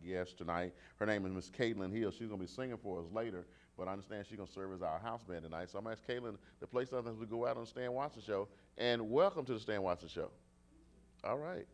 guest tonight. Her name is Miss Caitlin Hill. She's going to be singing for us later, but I understand she's going to serve as our house band tonight. So I'm going to ask Caitlin to play something as we go out on the Stan Watson Show. And welcome to the Stan Watson Show. All right.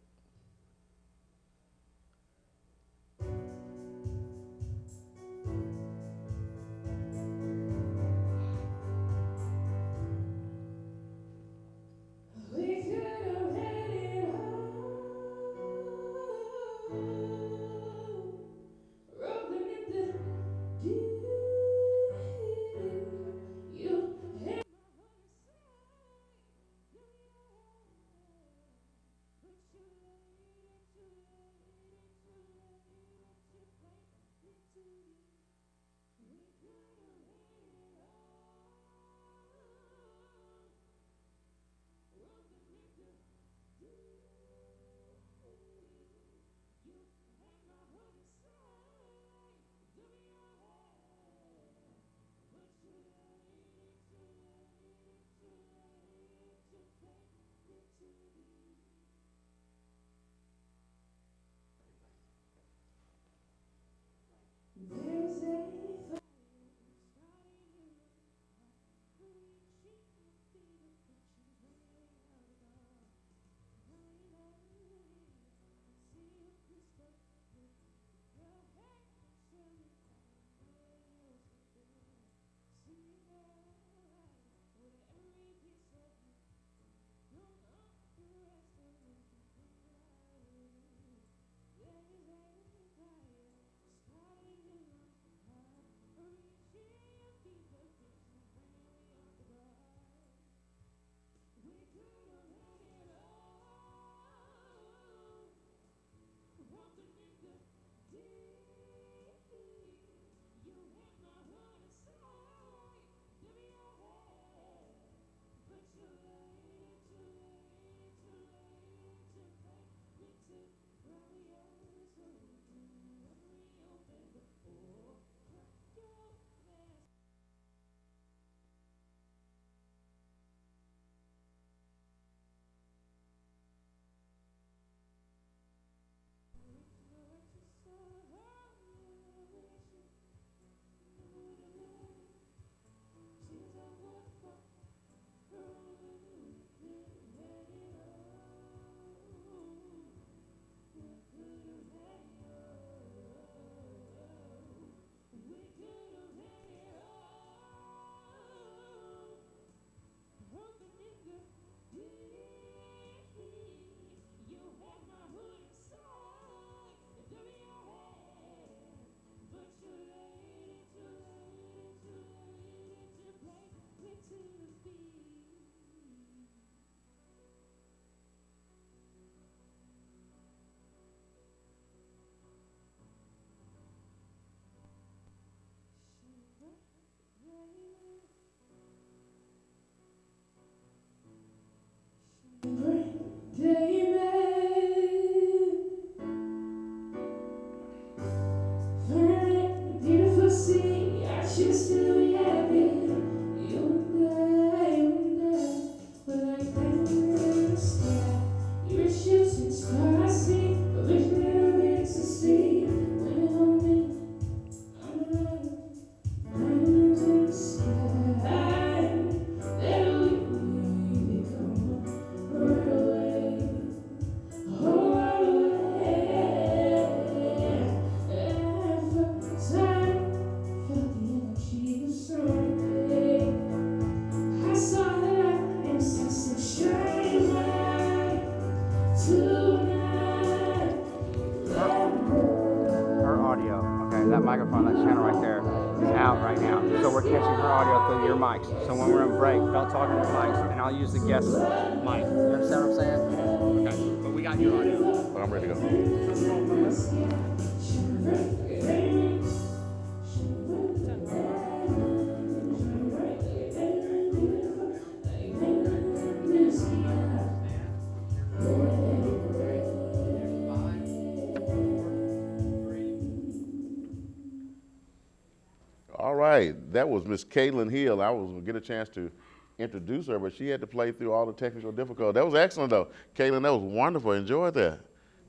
That microphone, that channel right there, is out right now. So we're catching her audio through your mics. So when we're in break, don't talk into the mics, and I'll use the guest mic. You understand what I'm saying? Okay. But we got your audio. I'm ready to go. All right, that was Miss Caitlin Hill. I was going to get a chance to introduce her, but she had to play through all the technical difficulties. That was excellent, though. Caitlin, that was wonderful. Enjoyed that.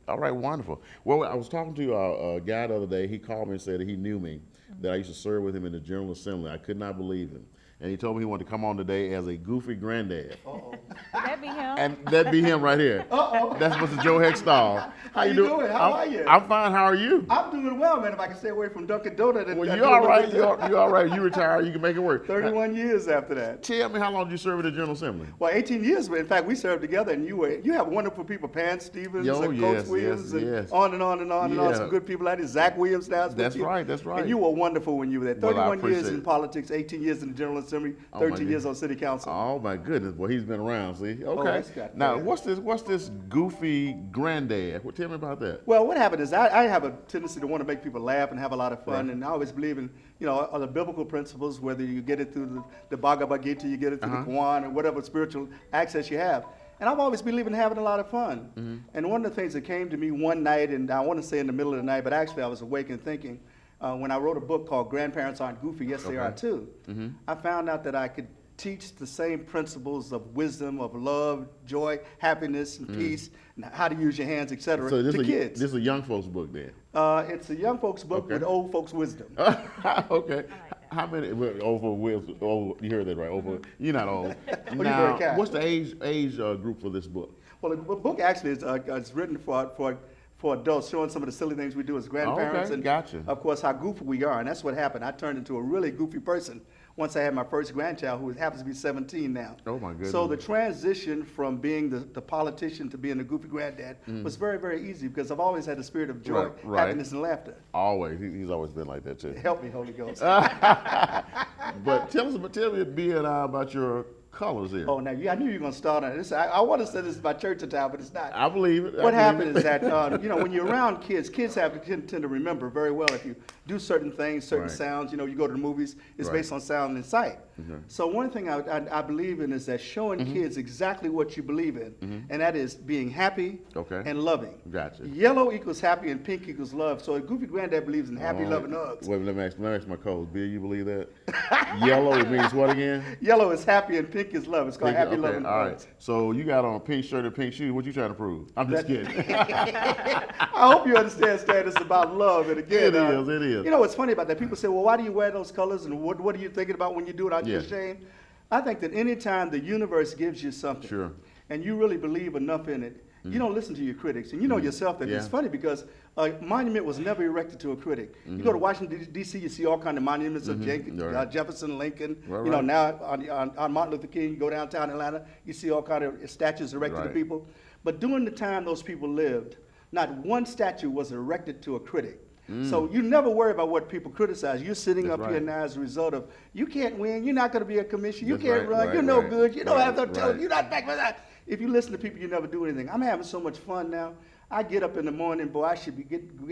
All right, wonderful. Well, I was talking to a guy the other day. He called me and said that he knew me, that I used to serve with him in the General Assembly. I could not believe him. And he told me he wanted to come on today as a goofy granddad. Uh-oh. That be him. And that'd be him right here. Uh-oh. That's Mr. Joe Hextall. How you doing? How are you? I'm fine. How are you? I'm doing well, man. If I can stay away from Dunkin' Donut. Well, and you're all right. You're all right. You retire. You can make it work. 31 years after that. Tell me, how long did you serve at the General Assembly? Well, 18 years. In fact, we served together, and you have wonderful people, Pan Stevens Yo, and yes, Coach Williams, yes, and yes. on and on and on and on. Yeah. Some good people out there. Zach Williams now. That's right. That's right. And you were wonderful when you were there. Well, I 31 years appreciate in it. politics, 18 years in the General Assembly, Oh, my 13 years on City Council. Oh my goodness! Well, he's been around. See, okay. that's got- Now, yeah. what's this goofy granddad? Well, tell me about that. Well, what happened is I have a tendency to want to make people laugh and have a lot of fun, and I always believe in, the biblical principles, whether you get it through the Bhagavad Gita, you get it through the Quran, or whatever spiritual access you have. And I've always believed in having a lot of fun. And one of the things that came to me one night, and I want to say in the middle of the night, but actually I was awake and thinking, when I wrote a book called Grandparents Aren't Goofy, Yes They Are Too, I found out that I could teach the same principles of wisdom, of love, joy, happiness, and peace, and how to use your hands, etc. So to kids. This is a young folks book then. It's a young folks book Okay. with old folks wisdom. Okay. How many? Well, over Will's. Oh, you heard that right. Over. You're not old. you're very kind. What's the age group for this book? Well, the book actually is written for adults, showing some of the silly things we do as grandparents, Okay, and gotcha. of course how goofy we are. And that's what happened. I turned into a really goofy person once I had my first grandchild, who happens to be 17 now. Oh, my goodness. So the transition from being the politician to being a goofy granddad was very, very easy, because I've always had the spirit of joy, Right. happiness, and laughter. Always. He's always been like that too. Help me, Holy Ghost. But tell me, B and I, about your colors here. Oh, now I knew you were going to start on this. I want to say this is my church attire, but it's not. I believe it. What happened is that when you're around kids tend to remember very well if you do certain things, certain Right. sounds. You go to the movies, it's Right. based on sound and sight. So one thing I believe in is that showing kids exactly what you believe in, and that is being happy Okay. and loving. Gotcha. Yellow equals happy and pink equals love. So a goofy granddad believes in happy, All loving right. hugs. Wait, let me ask my co-host. Bill, you believe that? Yellow, it means what again? Yellow is happy and pink is love. It's called happy, Okay, loving all hugs. right. So you got on a pink shirt and pink shoes. What you trying to prove? I'm just kidding. I hope you understand, Stan, it's about love. And again, It is. You know what's funny about that? People say, well, why do you wear those colors? And what are you thinking about when you do it? Aren't you Yeah. ashamed? I think that any time the universe gives you something, Sure. and you really believe enough in it, you don't listen to your critics. And you know yourself that it's Yeah. funny, because a monument was never erected to a critic. You go to Washington, D.C., you see all kind of monuments of Right. Jefferson, Lincoln. Right, You know, right. now on Martin Luther King, you go downtown Atlanta, you see all kind of statues erected to Right. people. But during the time those people lived, not one statue was erected to a critic. So you never worry about what people criticize. You're sitting That's up here right. now as a result of, you can't win, you're not going to be a commissioner, you That's can't right, run, right, you're no right, good, you don't right, have no talent, right. you're not back for that. If you listen to people, you never do anything. I'm having so much fun now. I get up in the morning, boy, I should be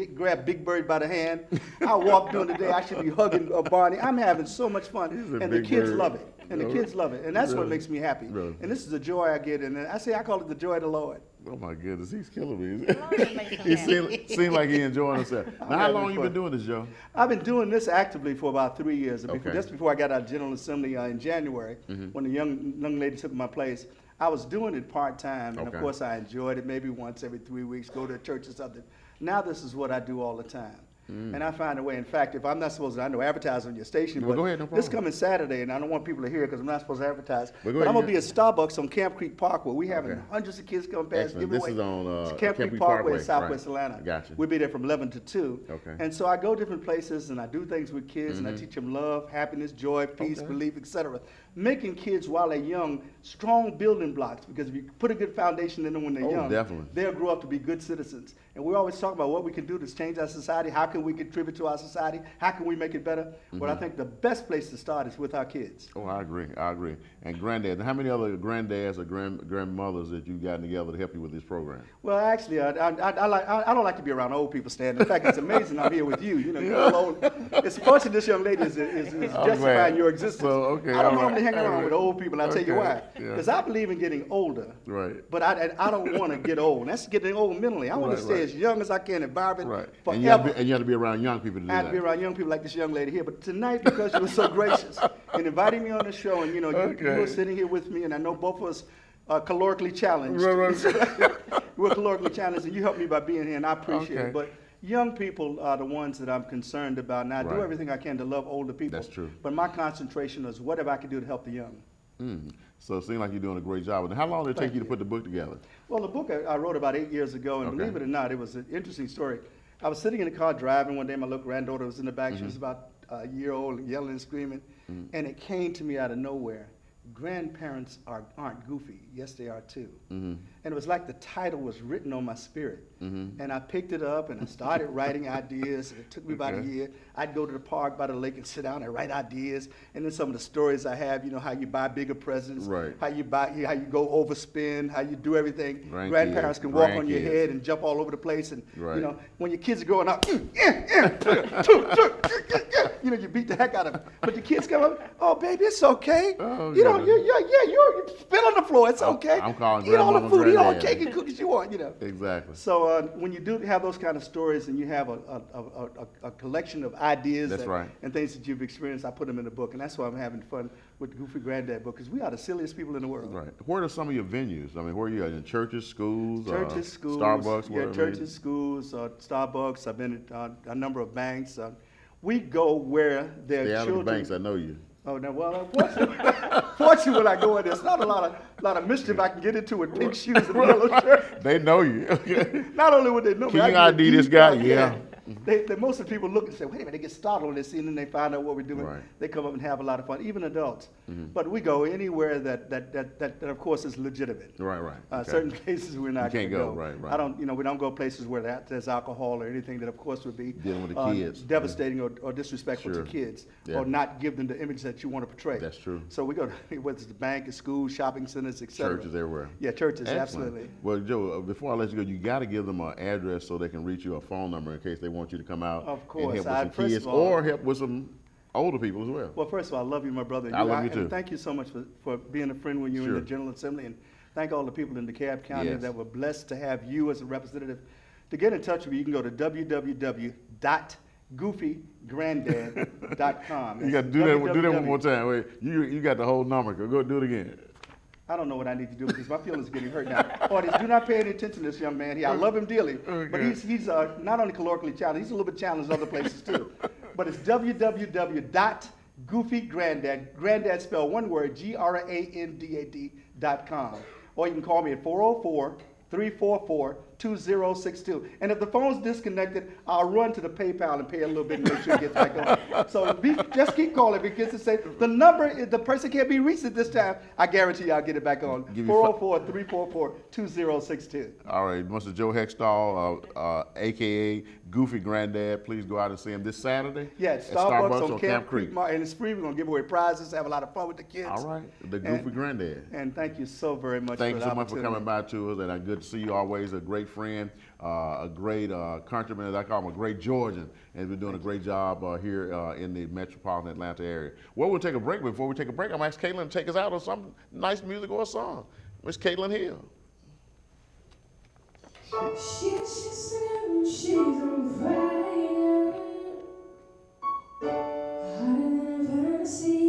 grab Big Bird by the hand. I walk during the day, I should be hugging Barney. I'm having so much fun, He's a and the Big kids Bird. love it. And the kids love it, and that's what Really? makes me happy. Really? And this is the joy I get, and I call it the joy of the Lord. Oh my goodness, he's killing me. Lord makes him He happy. seemed like he enjoying himself. Now, how having long you fun. been doing this, Joe? I've been doing this actively for about 3 years. Okay. Just before I got out of General Assembly in January, when the young lady took my place, I was doing it part-time, and Okay. of course I enjoyed it, maybe once every 3 weeks, go to a church or something. Now this is what I do all the time. And I find a way. In fact, if I'm not supposed to, I know advertise on your station, Well, but go ahead, no this problem. coming Saturday, and I don't want people to hear it because I'm not supposed to advertise. Well, go But ahead, I'm gonna yeah. be at Starbucks on Camp Creek Park, where we having Okay. hundreds of kids come past, Excellent. give This away. is on, It's Camp Camp Creek Creek Parkway Parkway, in Southwest right. Atlanta. Gotcha. We'll be there from 11 to 2. Okay. And so I go different places and I do things with kids and I teach them love, happiness, joy, peace, Okay. belief, etc. Making kids while they're young strong building blocks, because if you put a good foundation in them when they're Oh, young, definitely. they'll grow up to be good citizens. And we always talk about what we can do to change our society. How can we contribute to our society? How can we make it better? But I think the best place to start is with our kids. Oh, I agree. And granddad, how many other granddads or grandmothers that you've gotten together to help you with this program? Well, actually, I don't like to be around old people, Stan. In fact, it's amazing I'm here with you. You know, you're all old. It's fortunate this young lady is justifying glad. your existence. So, okay, I don't all right. normally hang All around right. with old people, and I'll tell you Okay, why. yeah. Because I believe in getting older. Right. But I don't want to get old. That's getting old mentally. I want Right, to stay right. as young as I can and vibrant Right. forever. And you have to be around young people to do I have that. to be around young people like this young lady here. But tonight, because you were so gracious in inviting me on the show, and you Okay. were sitting here with me, and I know both of us calorically challenged. Right. We're calorically challenged, and you helped me by being here, and I appreciate Okay. it. But young people are the ones that I'm concerned about, and I do Right. everything I can to love older people. That's true. But my concentration is whatever I can do to help the young. So it seems like you're doing a great job. And how long did it take Thank you to you. put the book together? Well, the book I wrote about 8 years ago, and Okay. believe it or not, it was an interesting story. I was sitting in the car driving one day. My little granddaughter was in the back. She was about a year old, and yelling and screaming. And it came to me out of nowhere. Grandparents aren't goofy. Yes, they are too. And it was like the title was written on my spirit. And I picked it up and I started writing ideas. And it took me about a Okay. year. I'd go to the park by the lake and sit down and write ideas. And then some of the stories I have, you know, how you buy bigger presents, Right. how you go overspend, how you do everything. Grandkids, Grandparents can walk on your grandkids. head and jump all over the place. And Right. you know, when your kids are growing up, you know, you beat the heck out of them. But the kids come up, oh baby, it's okay. Oh, you know, God. you spit on the floor, it's okay. I'm calling Eat all the grandmama food, eat all the granddad. cake and cookies you want, you know. Exactly. So when you do have those kind of stories and you have a collection of ideas That's right. and things that you've experienced, I put them in the book. And that's why I'm having fun with the Goofy Granddad book, because we are the silliest people in the world. Right. Where are some of your venues? I mean, where are you at? In churches, schools, Churches, schools, Starbucks? yeah, where- I mean, churches, schools, Starbucks. I've been at a number of banks. We go where there Stay are out of the children. banks. I know you. Oh, no, well, fortunately, when I go in, there's not a lot of mischief I can get into with pink shoes and a yellow shirt. They know you. Not only would they know me, Can I you get ID this beat guy? up, Yeah. Most of the people look and say, wait a minute, they get startled when they see it and they find out what we're doing. Right. They come up and have a lot of fun, even adults. But we go anywhere that of course, is legitimate. Right, right. Okay. Certain places we're not You going can't to go, go. right, right. I don't, we don't go places where there's alcohol or anything that, of course, would be Dealing with the kids. devastating or disrespectful Sure. to kids, Yeah. or not give them the image that you want to portray. That's true. So we go to, whether it's the bank, a school, shopping centers, etc. Churches everywhere. Yeah, churches, Excellent. absolutely. Well, Joe, before I let you go, you got to give them an address so they can reach you, a phone number in case they want you to come out Of and course. help with some First kids of all- or help with some older people as well. Well, first of all, I love you, my brother. I love you and too. thank you so much for being a friend when you were in Sure. the General Assembly, and thank all the people in DeKalb County Yes. that were blessed to have you as a representative. To get in touch with me, you can go to www.goofygranddad.com. You got to do that one more time. Wait, you got the whole number. Go do it again. I don't know what I need to do because my feelings are getting hurt now. Audience, do not pay any attention to this young man here. I love him dearly, but Okay. he's not only colloquially challenged, he's a little bit challenged other places too. But it's www.goofygranddad, granddad spelled one word, GRANDAD.com. Or you can call me at 404-344-2062. And if the phone's disconnected, I'll run to the PayPal and pay a little bit and make sure it gets back on. So just keep calling because it says the number, if the person can't be reached at this time, I guarantee you I'll get it back on. Give you 404-344-2062. All right, Mr. Joe Hextall, a.k.a. Goofy Granddad, please go out and see him this Saturday. Yeah, at Starbucks on Camp Creek. And it's free. We're going to give away prizes, have a lot of fun with the kids. All right, the Goofy Granddad. And thank you so very much Thank for you the so much for opportunity. coming by to us, and good to see you always. A great friend, a great countryman, as I call him, a great Georgian, and been doing a great job here in the metropolitan Atlanta area. Well, we'll take a break. Before we take a break, I'm going to ask Caitlin to take us out on some nice music or a song. Miss Caitlin Hill. She's on fire, hotter than a fantasy.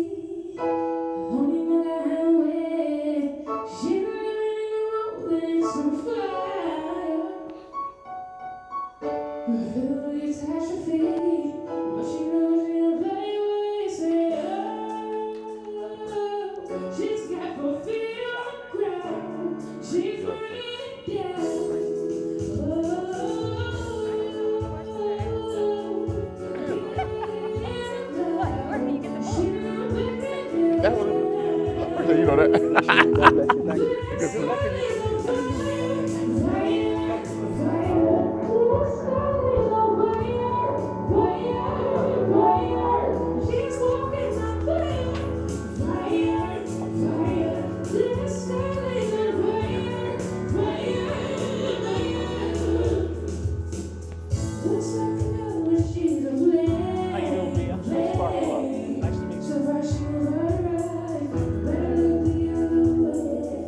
Only one highway. She's living in a road that's on fire. Filled with catastrophe, but she knows she'll play away. Say, oh, she's got 4 feet on the ground. She's running down. That was, you know that. She's walking on fire, fire, fire. This girl is on fire, fire. Looks like a girl when she's a flame. How you doing, Mia? Sparkle up. Nice to meet you. So rushing right, better look the other way.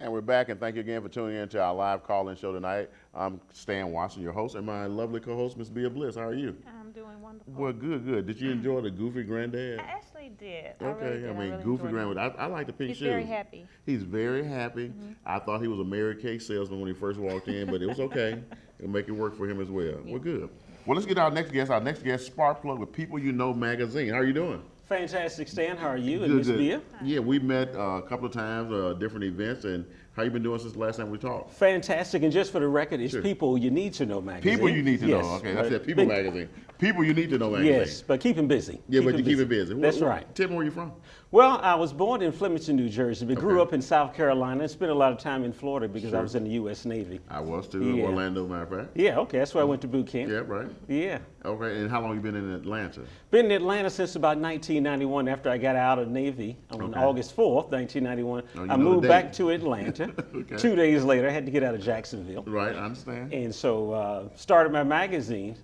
And we're back, and thank you again for tuning in to our live call-in show tonight. I'm Stan Watson, your host, and my lovely co-host, Miss Bea Bliss. How are you? I'm doing wonderful. Well, good. Did you enjoy the Goofy Granddad? I actually did. Okay, really Goofy enjoyed Granddad. it. I like the pink He's shoes. very happy. He's very happy. I thought he was a Mary Kay salesman when he first walked in, but it was okay. It'll make it work for him as well. Well, good. Well, let's get our next guest. Our next guest, Sparkplug with People You Know magazine. How are you doing? Fantastic, Stan. How are you and Miss Bea? Yeah, we met a couple of times, different events, and how you been doing since the last time we talked? Fantastic. And just for the record, it's Sure. People You Need to Know magazine. People You Need to Yes, Know. Okay, that's but it. People been- magazine. People You Need to Know magazine. Yes, but keep him busy. Yeah, but you keep it busy. That's right. Tell me where you from. Well, I was born in Flemington, New Jersey, but grew Okay. up in South Carolina and spent a lot of time in Florida because I Sure. was in the U.S. Navy. I was too. Yeah. Orlando, matter of fact. Yeah, okay, that's where I went to boot camp. Yeah, right. Yeah. Okay, and how long you been in Atlanta? Been in Atlanta since about 1991 after I got out of Navy on Okay. August 4th, 1991. Oh, you I know the moved date. back to Atlanta. Okay. 2 days later, I had to get out of Jacksonville. Right, I understand. And so started my magazine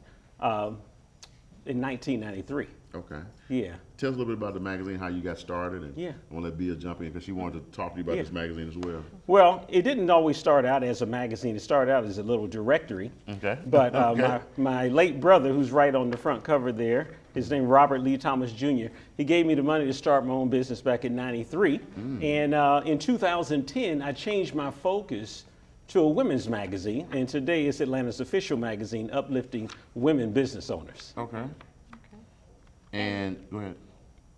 in 1993. Okay. Yeah. Tell us a little bit about the magazine, how you got started, and Yeah. I want to let Bea jump in because she wanted to talk to you about Yeah. this magazine as well. Well, it didn't always start out as a magazine. It started out as a little directory. Okay. But Okay. my late brother, who's right on the front cover there, his name Robert Lee Thomas Jr., he gave me the money to start my own business back in '93. And in 2010, I changed my focus to a women's magazine. And today it's Atlanta's official magazine, uplifting women business owners. Okay. And go ahead.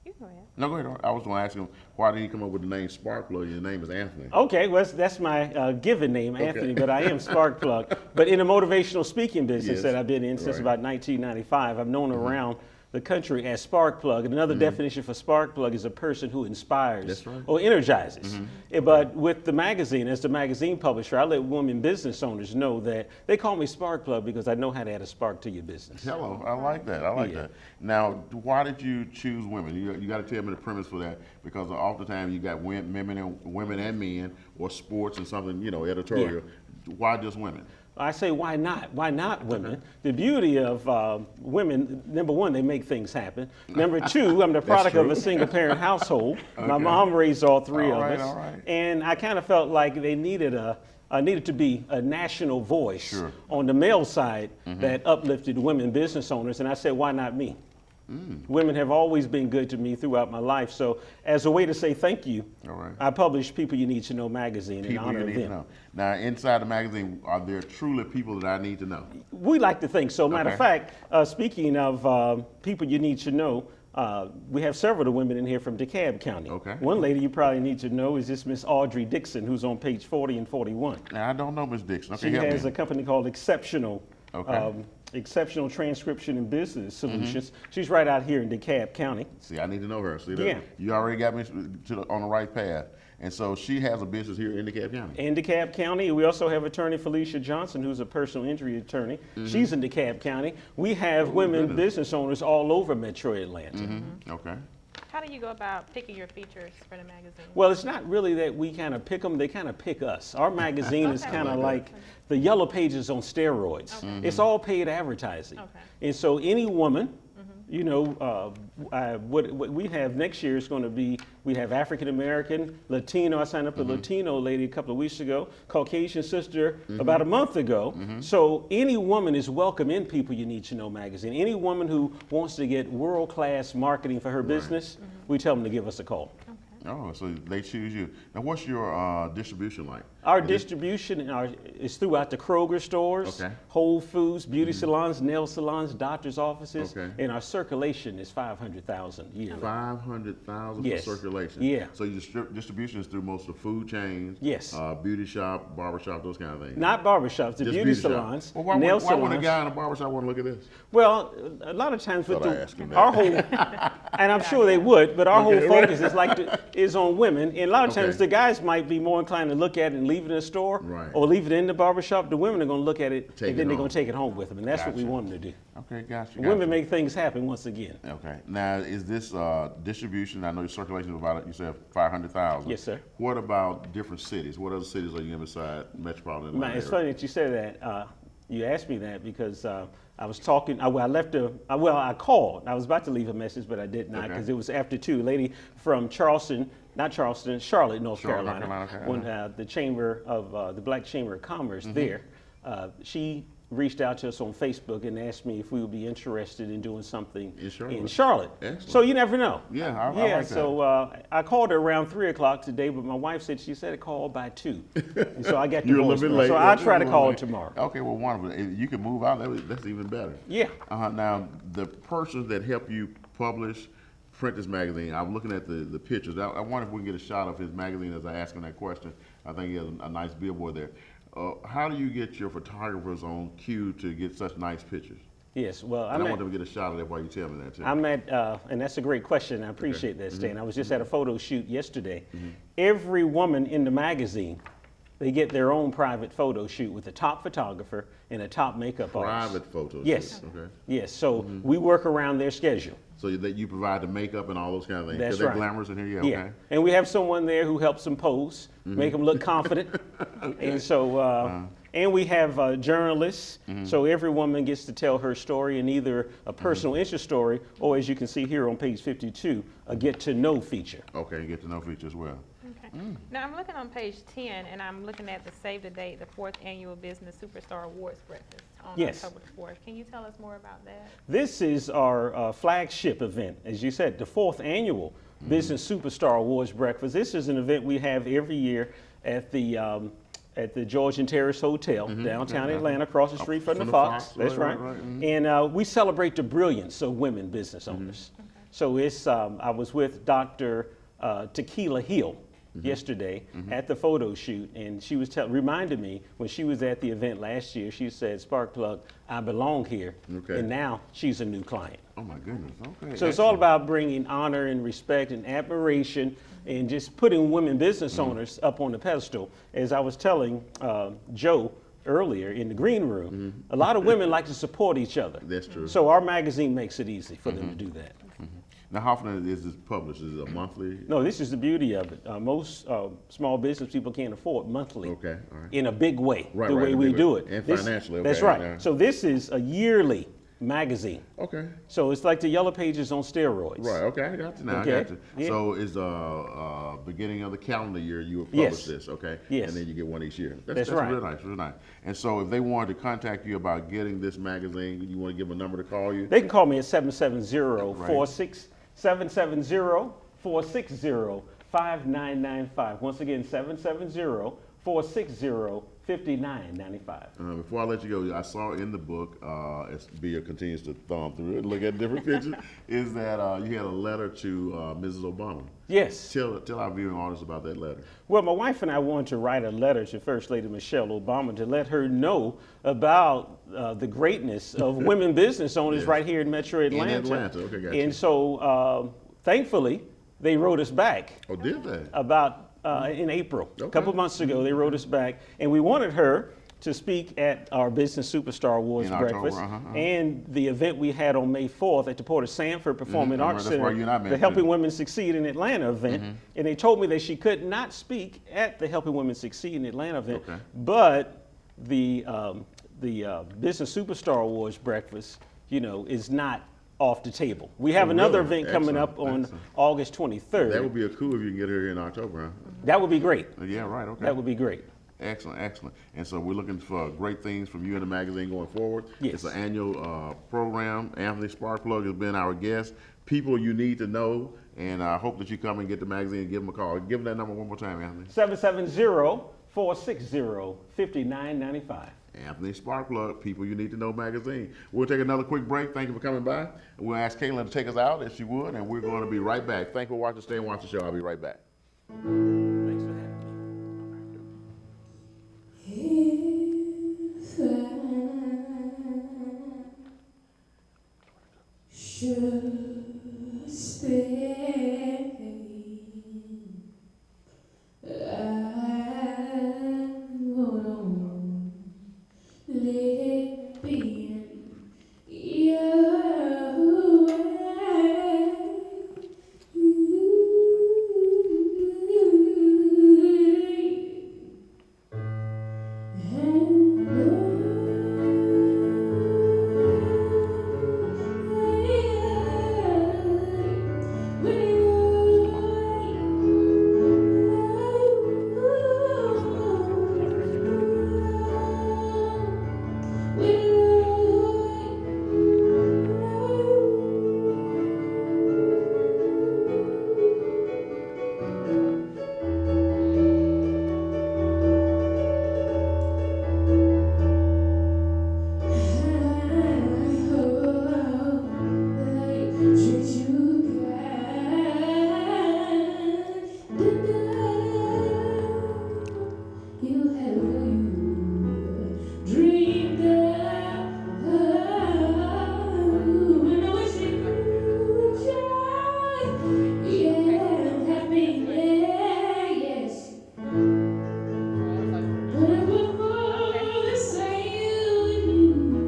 You go ahead. No, go ahead. I was going to ask him, why did he come up with the name Sparkplug? Your name is Anthony. Okay, well, that's my given name, Anthony, but I am Sparkplug. But in the motivational speaking business Yes, that I've been in since right. about 1995, I've known around the country as Sparkplug. And another definition for Sparkplug is a person who inspires That's right. or energizes. But with the magazine, as the magazine publisher, I let women business owners know that they call me Sparkplug because I know how to add a spark to your business. Hello, I like that. I like Yeah. that. Now, why did you choose women? You got to tell me the premise for that because oftentimes you got women and men, or sports and something, editorial. Why just women? I say, why not? Why not women? The beauty of women, number one, they make things happen. Number two, I'm the product of true. a single parent household. My Okay. mom raised all three All of right, us. all right. And I kind of felt like they needed to be a national voice Sure. on the male side that uplifted women business owners. And I said, why not me? Women have always been good to me throughout my life. So as a way to say thank you, All right. I published People You Need to Know magazine in People honor you of need to them. know. Now, inside the magazine, are there truly people that I need to know? We like to think so. Matter of Okay. fact, speaking of people you need to know, we have several of the women in here from DeKalb County. Okay. One lady you probably need to know is this Miss Audrey Dixon, who's on page 40 and 41. Now, I don't know Miss Dixon. Okay, She help has me. a company called Exceptional. Okay. Exceptional Transcription and Business Solutions. She's right out here in DeKalb County. See, I need to know her. See, Yeah. you already got me on the right path. And so she has a business here in DeKalb County. In DeKalb County, we also have attorney Felicia Johnson, who's a personal injury attorney. She's in DeKalb County. We have women goodness. business owners all over Metro Atlanta. Okay. How do you go about picking your features for the magazine? Well, it's not really that we kind of pick them, they kind of pick us. Our magazine is Okay. kind of like the Yellow Pages on steroids. It's all paid advertising. Okay. And so any woman, what we have next year is going to be, we have African American, Latino. I signed up a Latino lady a couple of weeks ago, Caucasian sister about a month ago. So any woman is welcome in People You Need to Know magazine. Any woman who wants to get world-class marketing for her business, we tell them to give us a call. Oh, so they choose you. Now, what's your distribution like? Our Is it- distribution is throughout the Kroger stores, Okay. Whole Foods, beauty salons, nail salons, doctor's offices, Okay. and our circulation is 500,000 yearly. 500,000 Yes. for circulation. Yeah. So your distribution is through most of the food chains. Yes. Beauty shop, barber shop, those kind of things. Not barbershops, the Just beauty shop. salons, Well, why nail would, why would a salons. guy in a barber shop want to look at this? Well, a lot of times with Thought I'd ask him that. our whole, and I'm sure they would, but our Okay, whole right. focus is on women. And a lot of times Okay. the guys might be more inclined to look at it and leave it in the store, Right. or leave it in the barbershop. The women are going to look at it Take and then it they're home. going to take it home with them, and that's what we Gotcha. want them to do. Okay, gotcha. Women make things happen once again. Okay. Now, is this distribution? I know your circulation is about, you said 500,000. Yes, sir. What about different cities? What other cities are you in beside metropolitan Atlanta It's area? funny that you say that. you asked me that because I was talking. I left I called. I was about to leave a message, but I did not because it was after 2. A lady from Charlotte, North Carolina. Okay. When the Chamber of the Black Chamber of Commerce there, she reached out to us on Facebook and asked me if we would be interested in doing something in Charlotte. Excellent. So you never know. Yeah, I yeah. like that. So I called her around 3 o'clock today, but my wife said she said to call by 2, and so I got the You're a little bit voicemail. late. So I'll try to call her tomorrow. Okay, well, wonderful. If you can move out, that's even better. Yeah. Now, the persons that help you publish, print this magazine, I'm looking at the pictures. I wonder if we can get a shot of his magazine as I ask him that question. I think he has a nice billboard there. How do you get your photographers on cue to get such nice pictures? Yes, well, I want them to get a shot of that while you tell me that, too. I'm at, and that's a great question. I appreciate that, Stan. I was just at a photo shoot yesterday. Every woman in the magazine, they get their own private photo shoot with a top photographer and a top makeup artist. Private photos. Yes. Okay. Yes, so we work around their schedule. So that you provide the makeup and all those kind of things. That's they're right. glamorous in here, yeah, Yeah, okay. and we have someone there who helps them pose, make them look confident. And so, and we have journalists, so every woman gets to tell her story in either a personal interest story or, as you can see here on page 52, a get to know feature. Okay, you get to know feature as well. Okay. Now I'm looking on page 10, and I'm looking at the save the date, the 4th annual Business Superstar Awards breakfast on Yes. October the 4th. Can you tell us more about that? This is our flagship event, as you said, the 4th annual Business Superstar Awards breakfast. This is an event we have every year at the Georgian Terrace Hotel, downtown Atlanta, across the street from the Fox. That's right. And we celebrate the brilliance of women business owners. So it's, I was with Dr. Tequila Hill yesterday at the photo shoot, and she was reminded me when she was at the event last year, she said, Sparkplug, I belong here. Okay. And now she's a new client. Oh, my goodness, okay. So it's all about bringing honor and respect and admiration and just putting women business owners up on the pedestal. As I was telling Joe earlier in the green room, a lot of women like to support each other. That's true. So our magazine makes it easy for them to do that. Now, how often is this published? Is it a monthly? No, this is the beauty of it. Most small business people can't afford monthly. Okay, all right. In a big way, Right, the right, way in a we big do way. it. And This- financially, That's okay, right. yeah. So this is a yearly magazine. Okay. So it's like the Yellow Pages on steroids. Right, okay, I got you now, Okay, I got you. yeah. So is beginning of the calendar year, you will publish Yes. this, okay? Yes. And then you get one each year. That's right. Real nice, real nice. And so if they wanted to contact you about getting this magazine, you want to give them a number to call you? They can call me at 770-460-5995. Once again, 770-460-5995. Before I let you go, I saw in the book, as Bia continues to thumb through it, look at different pictures, is that you had a letter to Mrs. Obama. Yes. Tell our viewing audience about that letter. Well, my wife and I wanted to write a letter to First Lady Michelle Obama to let her know about the greatness of women business owners Yes. right here in Metro Atlanta. Atlanta, okay, gotcha. And so, thankfully, they wrote us back Oh, did they? about in April. A Okay. couple months ago, they wrote us back, and we wanted her to speak at our Business Superstar Awards In October, breakfast uh-huh. and the event we had on May 4th at the Porter Sanford Performing I Arts remember. That's where Center, you and I met, the Helping too. Women Succeed in Atlanta event. And they told me that she could not speak at the Helping Women Succeed in Atlanta event, Okay. but the Business Superstar Awards breakfast, is not off the table. We have Oh, another really? event coming up Excellent, on excellent. August 23rd. That would be a coup if you can get her here in October, huh? That would be great. Yeah, right, okay. That would be great. Excellent, excellent. And so we're looking for great things from you in the magazine going forward. Yes. It's an annual program. Anthony Sparkplug has been our guest. People you need to know, and I hope that you come and get the magazine and give them a call. Give them that number one more time, Anthony. 770-460-5995. Anthony Sparkplug, People You Need to Know magazine. We'll take another quick break. Thank you for coming by. And we'll ask Caitlin to take us out if she would, and we're going to be right back. Thank you for watching Stay and Watch the Show. I'll be right back. Thanks for having me. If I should stay, I won't let it be in your way. And Yeah, I'm happy. Yeah, yes. But I would rather say you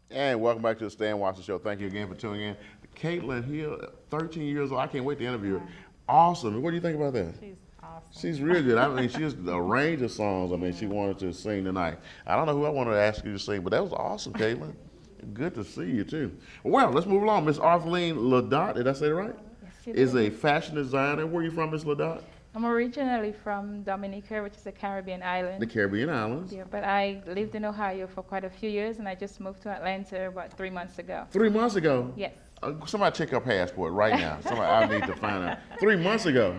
And welcome back to the Stan Watson Show. Thank you again for tuning in. Caitlin Hill, 13 years old. I can't wait to interview her. Awesome. What do you think about that? She's awesome. She's real good. I mean, she has a range of songs. I mean, she wanted to sing tonight. I don't know who I wanted to ask you to sing, but that was awesome, Caitlin. Good to see you, too. Well, let's move along. Miss Arthurline Ladot, did I say it right? Yes, you Is did. a fashion designer. Where are you from, Miss Ladot? I'm originally from Dominica, which is a Caribbean island. The Caribbean Islands. Yeah, but I lived in Ohio for quite a few years, and I just moved to Atlanta about 3 months ago. 3 months ago. Yes. Somebody check her passport right now. Somebody, I need to find out. 3 months ago.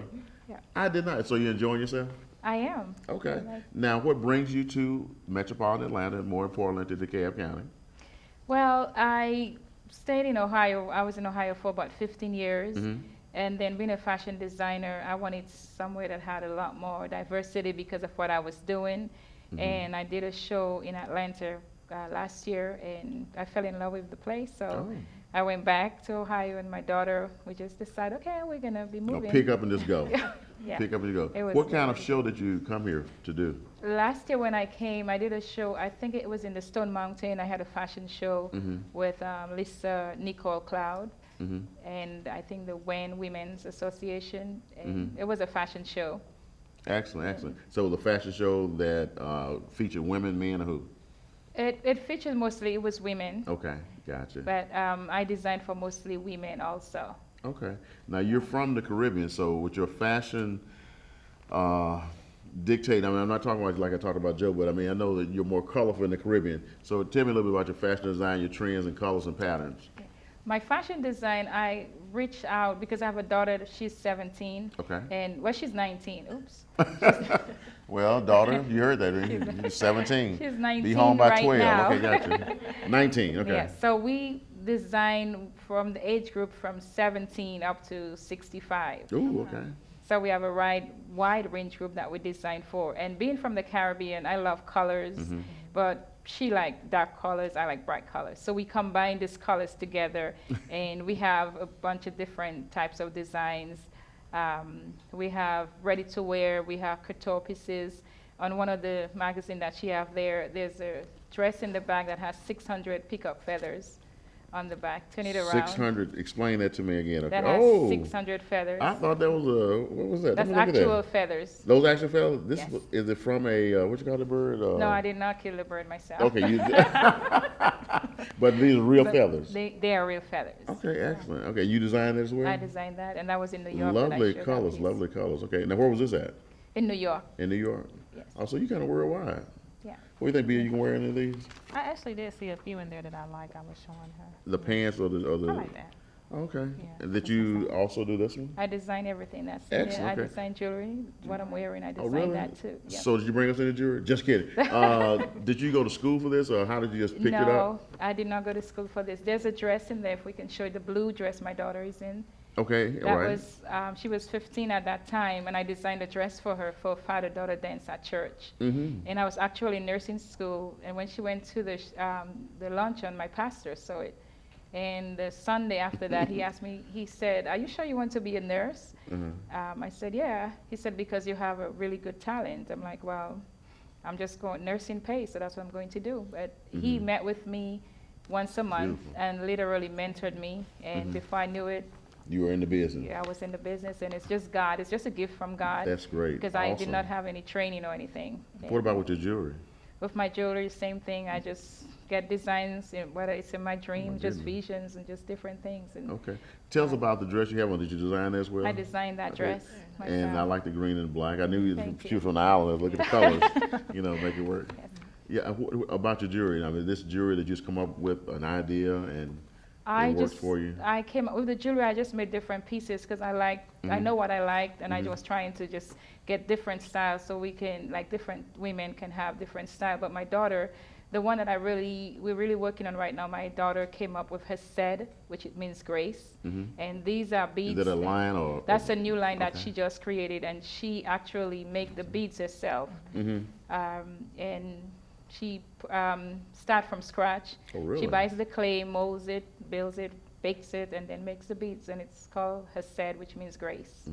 Yeah. I did not. So you enjoying yourself? I am. Okay. I like- Now, what brings you to metropolitan Atlanta, and more importantly, to DeKalb County? Well, I stayed in Ohio. I was in Ohio for about 15 years. Mm-hmm. And then being a fashion designer, I wanted somewhere that had a lot more diversity because of what I was doing. Mm-hmm. And I did a show in Atlanta last year, and I fell in love with the place. So Oh. I went back to Ohio, and my daughter, we just decided, okay, we're going to be No, moving. pick up and just go. Yeah. Pick up and just It go. was What kind good. of show did you come here to do? Last year when I came, I did a show, I think it was in the Stone Mountain. I had a fashion show Mm-hmm. with Lisa Nicole Cloud. Mm-hmm. And I think the WEN Women's Association, and Mhm. it was a fashion show. Excellent, excellent. So the fashion show that featured women, men, or who? It featured mostly, it was women, Okay, gotcha. but I designed for mostly women also. Okay. Now you're from the Caribbean, so with your fashion dictate, I mean, I'm not talking about like I talked about Joe, but I mean, I know that you're more colorful in the Caribbean. So tell me a little bit about your fashion design, your trends and colors and patterns. My fashion design, I reached out because I have a daughter, she's 17. Okay. And, well, she's 19, oops. Well, daughter, you heard that. You're 17. She's 19 Be home by right 12. now. Okay, gotcha. 19, okay. Yeah, so we design from the age group from 17 up to 65. Ooh, okay. So we have a wide range group that we design for. And being from the Caribbean, I love colors, but she like dark colors, I like bright colors. So we combine these colors together, and we have a bunch of different types of designs. We have ready to wear, we have couture pieces. On one of the magazines that she have there, there's a dress in the back that has 600 peacock feathers on the back. Turn it around. 600, explain that to me again. Okay. That has Oh, 600 feathers. I thought that was what was that? Let That's me look at that. actual feathers. Those actual feathers? This Yes. is it from a what you call the bird? No, I did not kill the bird myself. Okay, you. But these are real But feathers. They are real feathers. Okay, excellent. Okay, you designed that as well. I designed that, and that was in New York. that I Lovely showed that colors, piece. lovely colors. Okay, now where was this at? In New York, In New York. yes. Oh, so you kind of worldwide. Yeah. What do you think, Bia? You can wear any of these? I actually did see a few in there that I like. I was showing her. The pants or the? I like that. Okay. Yeah, And did that's you also do this one? I design everything that's in it. Excellent, I okay. design jewelry. What I'm wearing, I Oh, design really? that too. Yeah. So did you bring us any jewelry? Just kidding. Did you go to school for this, or how did you just pick it up? No, I did not go to school for this. There's a dress in there. If we can show you the blue dress my daughter is in. Okay, That all right. was she was 15 at that time, and I designed a dress for her for father-daughter dance at church. Mm-hmm. And I was actually in nursing school, and when she went to the luncheon, my pastor saw it, And the Sunday after that, he asked me, he said, "Are you sure you want to be a nurse?" I said, "Yeah." He said, "Because you have a really good talent." I'm like, "Well, I'm just going, nursing pays, so that's what I'm going to do." But he met with me once a month and literally mentored me. And before I knew it, You were in the business. yeah, I was in the business, and it's just God. It's just a gift from God. That's great. Because I did Awesome. not have any training or anything. What about with your jewelry? With my jewelry, same thing. I just get designs, whether it's in my dreams, just goodness. visions, and just different things. And Okay. Tell us about the dress you have on. Did you design that as well? I designed that Okay. dress myself. And I like the green and black. I knew Thank she you. was from the island. Look at the colors. Make it work. Yes. Yeah. About your jewelry. I mean, this jewelry that you just come up with an idea and it works for you. I came up with the jewelry. I just made different pieces because I know what I liked, and I was trying to just get different styles so we can, like, different women can have different style. But my daughter, the one that we're really working on right now, my daughter came up with Hesed, which it means grace, and these are beads. Is that a line or? That's a new line that Okay. she just created, and she actually make the beads herself. And she start from scratch. Oh, really? She buys the clay, molds it, builds it, bakes it, and then makes the beads, and it's called Hesed, which means grace.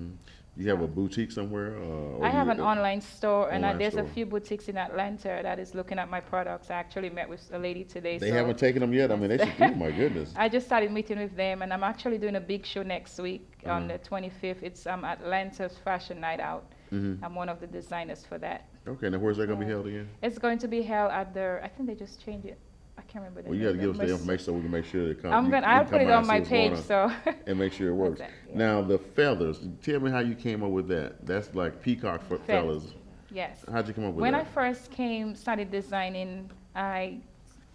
You have a boutique somewhere? Or I have you- an online store, and Online there's a store. few boutiques in Atlanta that is looking at my products. I actually met with a lady today. They so haven't taken them yet? I mean, they should do, my goodness. I just started meeting with them, and I'm actually doing a big show next week on the 25th. It's Atlanta's Fashion Night Out. I'm one of the designers for that. Okay, now where's that going to be held again? It's going to be held at I think they just changed it. I can't remember the Well, you name. got to give us the But information so we can make sure that it comes. I'll put it on my page, so. And make sure it works. That's it, yeah. Now, the feathers, tell me how you came up with that. That's like peacock feathers. Yes. How'd you come up with When I that? first started designing, I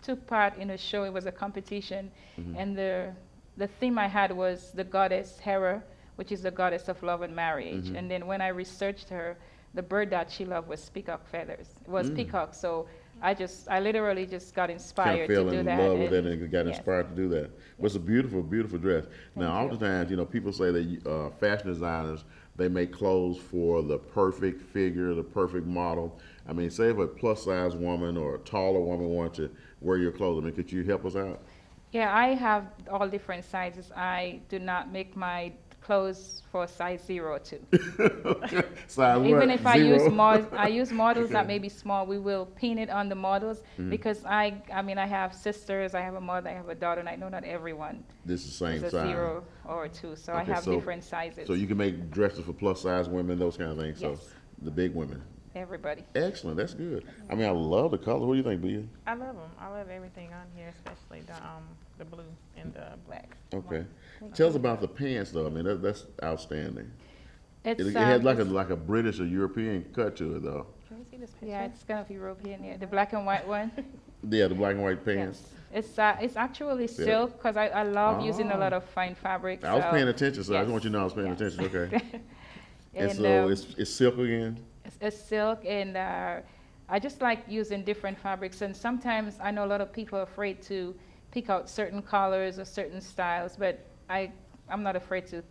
took part in a show. It was a competition, and the theme I had was the goddess Hera, which is the goddess of love and marriage. And then when I researched her, the bird that she loved was peacock feathers. It was peacock, so I literally just got Kind inspired of fell to do in that. love with it and got yes. inspired to do that. Well, it's a beautiful, beautiful dress. Now, Thank you. oftentimes, people say that fashion designers, they make clothes for the perfect figure, the perfect model. I mean, say if a plus-size woman or a taller woman wanted to wear your clothes, I mean, could you help us out? Yeah, I have all different sizes. I do not make my clothes for size 0 or 2. Size what? Even if I Zero? use models that Okay. may be small, we will pin it on the models because I have sisters, I have a mother, I have a daughter, and I know not everyone This is the same is a size. 0 or a 2. So I Okay, have different sizes. So you can make dresses for plus-size women, those kind of things. Yes. So the big women. Everybody. Excellent. That's good. I mean, I love the color. What do you think, Bea? I love them. I love everything on here, especially the blue and the black. Okay. Tell us about the pants, though. I mean, that's outstanding. It's It has like a British or European cut to it, though. Can we see this picture? yeah, it's kind of European. Yeah, the black and white one. Yeah, the black and white pants. It's actually silk because I love using a lot of fine fabrics. I was so- paying attention, so I just yes. want you to know I was paying Yes. attention. Okay. And And, so um, it's silk again. It's silk, and I just like using different fabrics. And sometimes I know a lot of people are afraid to pick out certain colors or certain styles, but I'm not afraid to,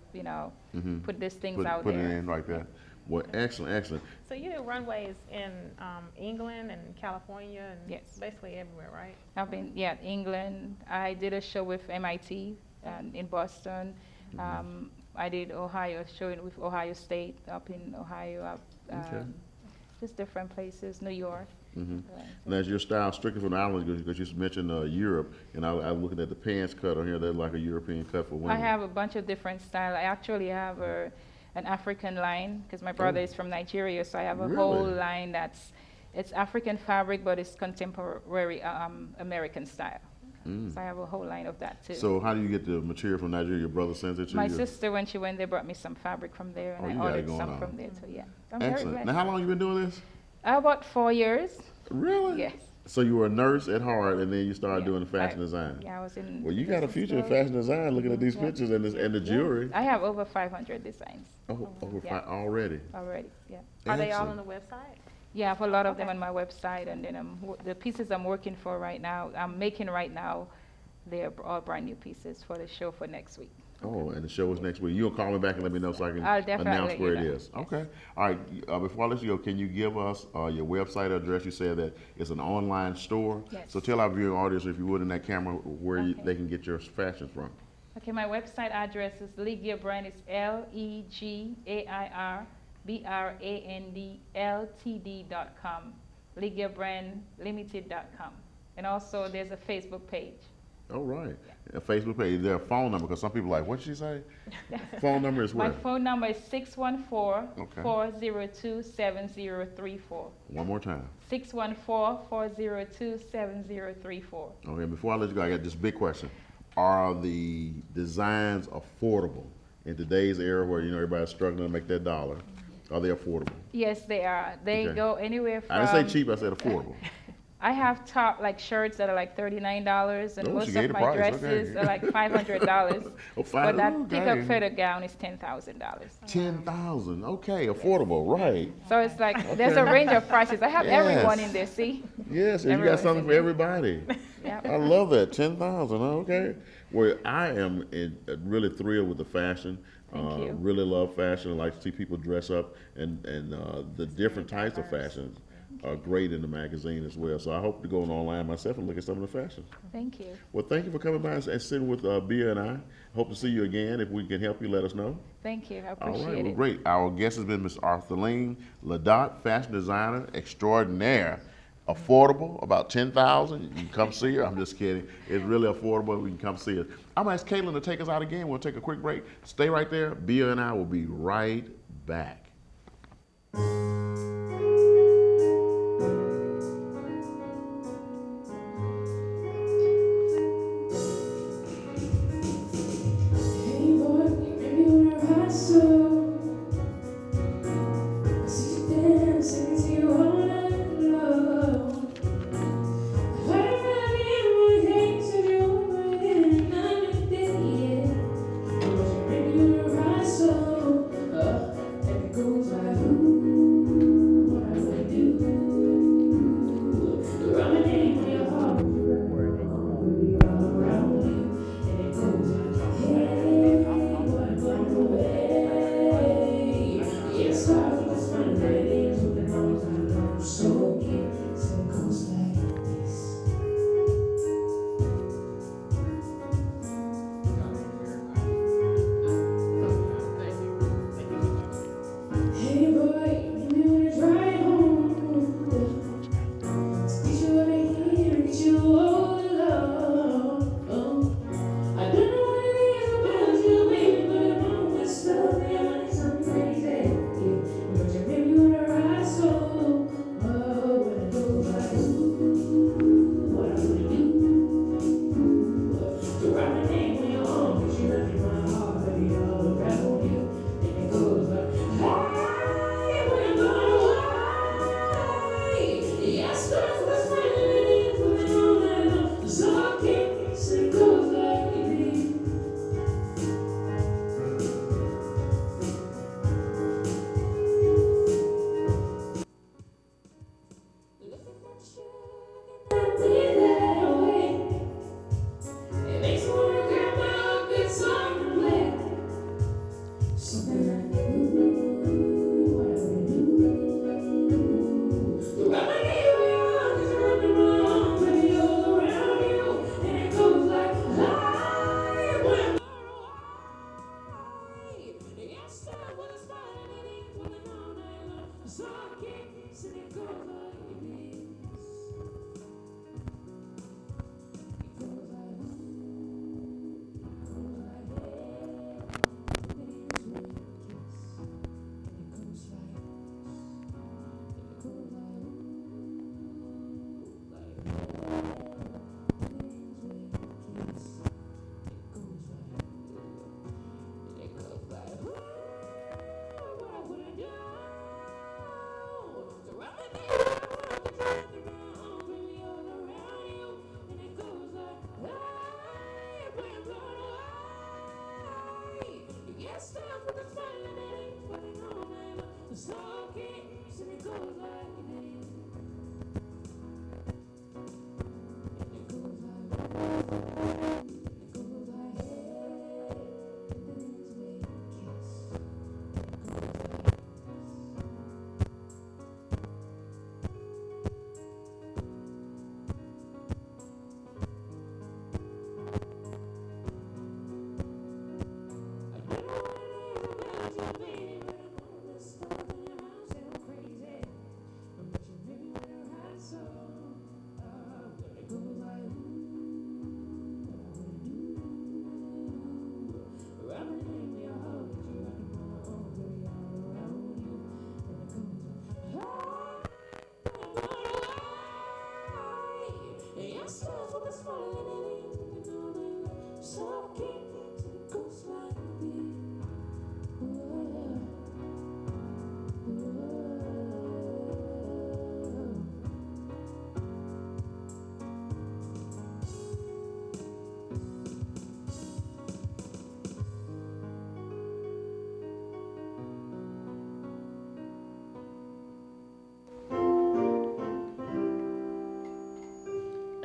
put these things out Put there. it in like that. Well, excellent, excellent. So you do runways in England and California and Yes. basically everywhere, right? I've been, England. I did a show with MIT in Boston. I did Ohio, showing with Ohio State up in Ohio, Okay. just different places, New York. Now, is your style strictly from the islands? Because you mentioned Europe, and I'm looking at the pants cut on here. They're like a European cut for women. I have a bunch of different styles. I actually have an African line because my brother is from Nigeria, so I have a whole Really? line it's African fabric, but it's contemporary American style. So I have a whole line of that too. So how do you get the material from Nigeria? Your brother sends it to My you? sister, when she went there, brought me some fabric from there, and Oh, you I got it ordered going some on. from there too. Yeah, I'm very Excellent. blessed. Now, how long you been doing this? About 4 years. Really? Yes. So you were a nurse at heart, and then you started Yeah. doing the fashion I- design. Yeah, I was in. Well, you got a business future in school. fashion design. Looking at these Yeah. pictures and the jewelry. I have over 500 designs Over Yeah. already. already. Yeah. Are they all on Excellent. the website? Yeah, I have a lot of them Okay. on my website, and then the pieces I'm working for right now, I'm making right now, they're all brand new pieces for the show for next week. Oh, and the show is next week. You'll call me back and let me know so I can I'll definitely announce let where you it know. is. Okay. All right. Before I let you go, can you give us your website address? You said that it's an online store. Yes. So tell our viewing audience, if you would, in that camera, where Okay. they can get your fashions from. Okay, my website address is Legair Brand. It's LEGAIRBRANDLTD.com. LegairBrandLimited.com. And also, there's a Facebook page. All right. A Facebook page. Is there a phone number? Because some people are like, what did she say? Phone number is My where? phone number is 614-402-7034. One more time. 614-402-7034. Okay, before I let you go, I got this big question. Are the designs affordable in today's era where, everybody's struggling to make that dollar? Are they affordable? Yes, they are. They Okay. go anywhere from. I didn't say cheap, I said affordable. I have top shirts that are like $39, and Oh, most she gave of the my price, dresses okay. are like $500. Oh, But that okay. pick-up feather gown is $10,000. 10,000. Okay, affordable, right? So it's like there's a range of prices. I have everyone Yes. in there. See? Yes, and you got Everyone's something in for there. everybody. Yep. I love that. 10,000. Okay. Well, I am really thrilled with the fashion. Thank you. Really love fashion. I like to see people dress up, and the different types of fashions are great in the magazine as well. So I hope to go online myself and look at some of the fashions. Thank you. Well, thank you for coming by and sitting with Bia and I. Hope to see you again. If we can help you, let us know. Thank you. I All appreciate right, well, it. great. Our guest has been Ms. Artheline Ladot, fashion designer extraordinaire. Affordable, about 10,000. You can come see her. I'm just kidding. It's really affordable. We can come see her. I'm gonna ask Caitlin to take us out again. We'll take a quick break. Stay right there. Bia and I will be right back. Hey boy, maybe when I rise so I see you dancing to you all night long. Right around in my hands and you're in night and day, yeah. Maybe when I rise so and it goes like ooh, what I would do. Run my name on your heart, be all around you, and it goes like. Yes, I was running to the mountain, so it goes like this. Hey boy, maybe when you drive home, get you out of here, get you all alone. I don't know what it is about you, baby, but I'm always stuck behind some crazy. Yeah, but you make me wanna ride so. When it goes like ooh, what I wanna do. To ride my name on your arm, 'cause you left in my heart, baby, all around you, and it goes like. Why, when I'm gone, why? Yes, that's what's running all night long. So I can't say it goes like this. It makes me wanna grab my own good song and play. Something like ooh, what I would do. Rub my knee on your arm, 'cause you're rubbing my arm, baby, all around you, and it goes like live when I'm yes, that was fine, and it ain't pulling all night long. So I can't say it goes like this. Yes, that's what it's fine, and it ain't funny all night long. So I can't say it goes like this. It goes like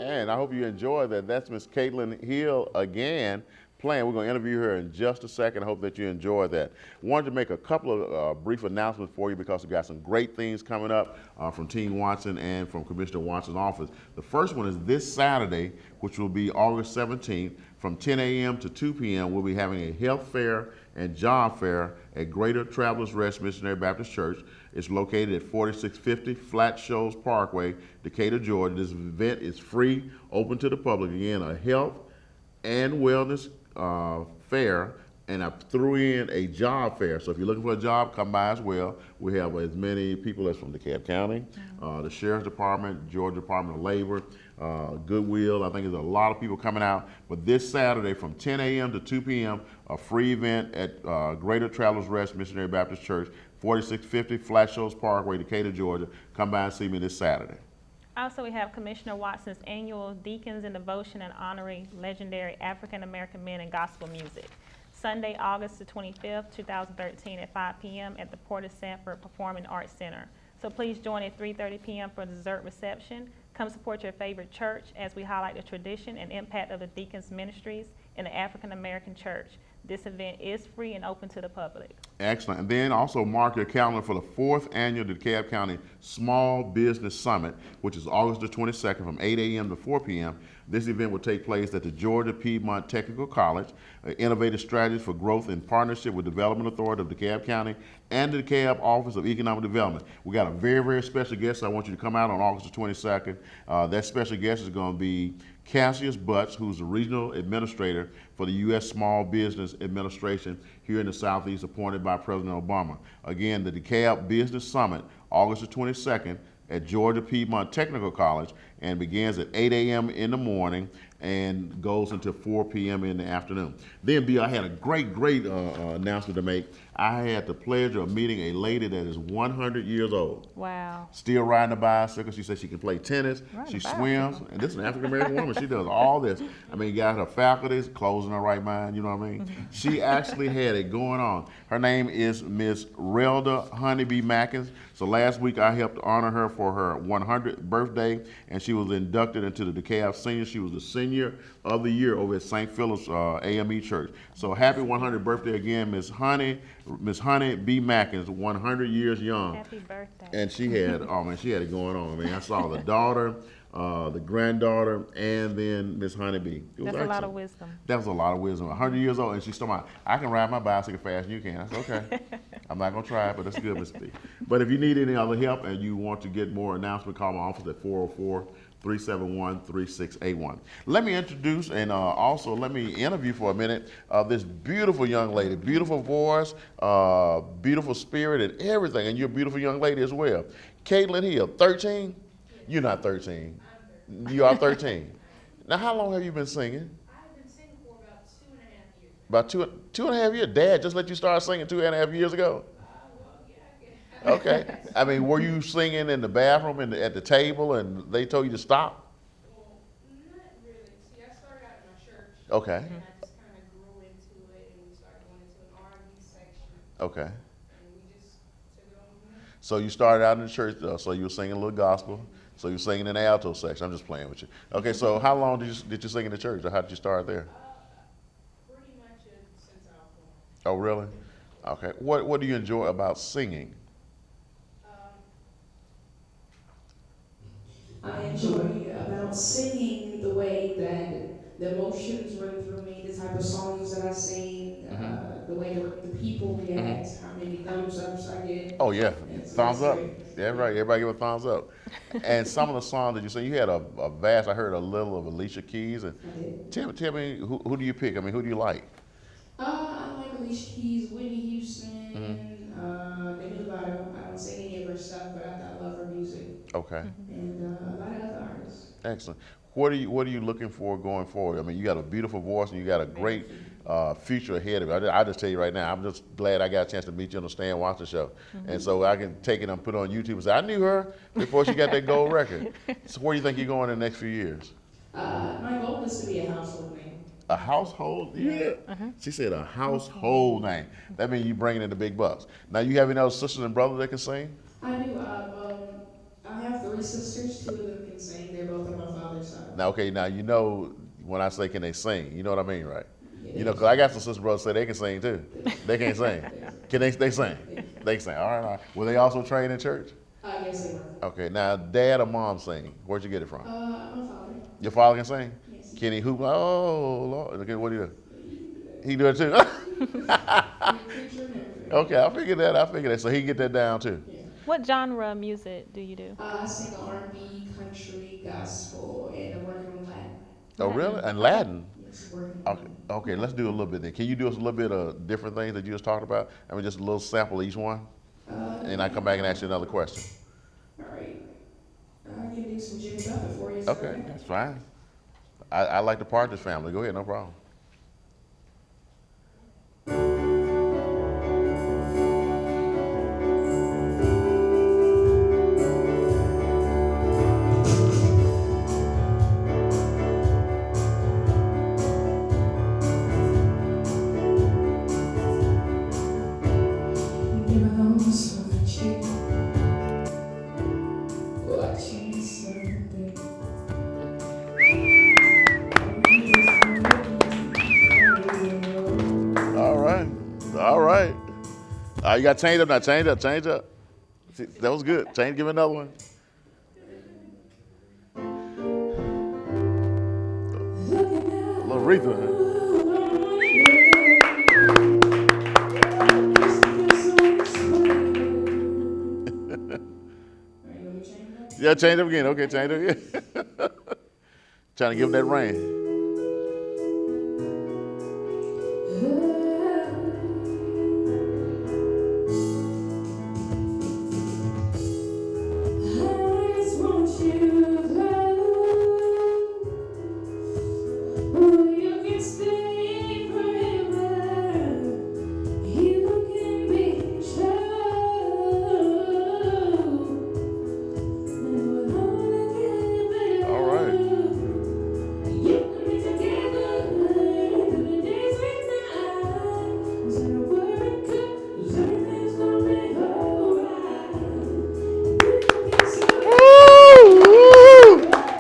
And I hope you enjoy that. That's Miss Caitlin Hill again playing. We're going to interview her in just a second. I hope that you enjoy that. Wanted to make a couple of brief announcements for you because we've got some great things coming up from Team Watson and from Commissioner Watson's office. The first one is this Saturday, which will be August 17th, from 10 a.m. to 2 p.m. We'll be having a health fair and job fair at Greater Travelers Rest Missionary Baptist Church. It's located at 4650 Flat Shoals Parkway, Decatur, Georgia. This event is free, open to the public. Again, a health and wellness fair, and I threw in a job fair. So if you're looking for a job, come by as well. We have as many people as from DeKalb County, the Sheriff's Department, Georgia Department of Labor, Goodwill. I think there's a lot of people coming out. But this Saturday from 10 a.m. to 2 p.m., a free event at Greater Travelers Rest Missionary Baptist Church, 4650 Flat Shoals Parkway, Decatur, Georgia. Come by and see me this Saturday. Also, we have Commissioner Watson's annual Deacons in Devotion and honoring legendary African-American men in gospel music. Sunday, August the 25th, 2013 at 5 p.m. at the Port of Sanford Performing Arts Center. So please join at 3:30 p.m. for the dessert reception. Come support your favorite church as we highlight the tradition and impact of the Deacons Ministries in the African-American church. This event is free and open to the public. Excellent. And then also mark your calendar for the 4th annual DeKalb County Small Business Summit, which is August the 22nd from 8 a.m. to 4 p.m. This event will take place at the Georgia Piedmont Technical College, Innovative Strategies for Growth in partnership with Development Authority of DeKalb County and the DeKalb Office of Economic Development. We got a very, very special guest. I want you to come out on August the 22nd. That special guest is going to be Cassius Butts, who's the Regional Administrator for the U.S. Small Business Administration here in the Southeast, appointed by President Obama. Again, the DeKalb Business Summit, August the 22nd at Georgia Piedmont Technical College, and begins at 8 a.m. in the morning and goes until 4 p.m. in the afternoon. Then, Bill, I had a great announcement to make. I had the pleasure of meeting a lady that is 100 years old. Wow. Still riding a bicycle. She says she can play tennis. She swims. And this is an African-American woman. She does all this. I mean, got her faculties, clothes in her right mind, you know what I mean? She actually had it going on. Her name is Miss Relda Honeybee Mackins. So last week I helped honor her for her 100th birthday, and she was inducted into the DeKalb Senior. She was the Senior of the Year over at St. Philip's AME Church. So happy 100th birthday again, Miss Honey B. Mackins, 100 years young. Happy birthday. And she had, oh man, she had it going on. I mean, I saw the daughter, the granddaughter, and then Miss Honeybee. That's a lot of wisdom. That was a lot of wisdom. 100 years old, and she's talking about, I can ride my bicycle faster than you can. I said, okay. I'm not going to try it, but that's good, Miss B. But if you need any other help and you want to get more announcements, call my office at 404-371-3681. Let me introduce and also let me interview for a minute this beautiful young lady, beautiful voice, beautiful spirit and everything, and you're a beautiful young lady as well. Caitlin Hill, 13? You're not 13. You are 13. Now, how long have you been singing? I've been singing for about 2.5 years. About two and a half years. Dad just let you start singing 2.5 years ago? Okay. I mean, were you singing in the bathroom at the table and they told you to stop? Well, not really. See, I started out in my church. Okay. And I just kind of grew into it, and we started going into an R&B section, Okay. and we just took it on from there. So you started out in the church, so you were singing a little gospel. So you were singing in the alto section. I'm just playing with you. Okay, so how long did you sing in the church, or how did you start there? Pretty much since I was born. Oh, really? Okay. What do you enjoy about singing? I enjoy about singing the way that the emotions run through me, the type of songs that I sing, the way the people react, how many thumbs ups I get. Oh yeah, That's thumbs up. great. Yeah, right. Everybody give a thumbs up. And some of the songs that you sing, you had a vast. I heard a little of Alicia Keys. And I did. tell me, who do you pick? I mean, who do you like? I like Alicia Keys, Whitney Houston, Demi Lovato. I don't sing any of her stuff, but I love her music, Okay, and a lot of other artists. excellent. What are you looking for going forward? I mean, you got a beautiful voice and you got a great future ahead of you. I just tell you right now, I'm just glad I got a chance to meet you on the Stan Watson Show, and so I can take it and put it on YouTube and say I knew her before she got that gold record. So where do you think you're going in the next few years? My goal is to be a household name. A household? Yeah. She said a household name. That means you bringing in the big bucks. Now, you have any other sisters and brothers that can sing? I do. I have 3 sisters. 2 of them can sing. They're both on my father's side. Now, okay, now you know when I say can they sing, you know what I mean, right? You know, because I got some sister brothers say they can sing too. They can't sing. Can they sing? They can sing. All right, all right. Were they also trained in church? Yes, they were. Okay, now dad or mom sing? Where'd you get it from? My father. Your father can sing? Yes. Can he hoop? Oh, Lord. Okay, what do you do? He do it too? Okay, I figured that. So he get that down too. What genre of music do you do? I sing R&B, country, gospel, and I'm working on Latin. Oh, really? And Latin? Yes, working Okay, okay, let's do a little bit then. Can you do us a little bit of different things that you just talked about? I mean, just a little sample of each one? And I come back and ask you another question. All right. I can do some Jimmy Buffett for you. Okay, that's fine. I like the Partridge Family. Go ahead, no problem. Never know so much you watching something. All right, all right. You got to change up now. Change up. See, that was good. Change. Give me another one. Little Aretha. Yeah, change up again. Okay, change up again. Trying to give him that rain.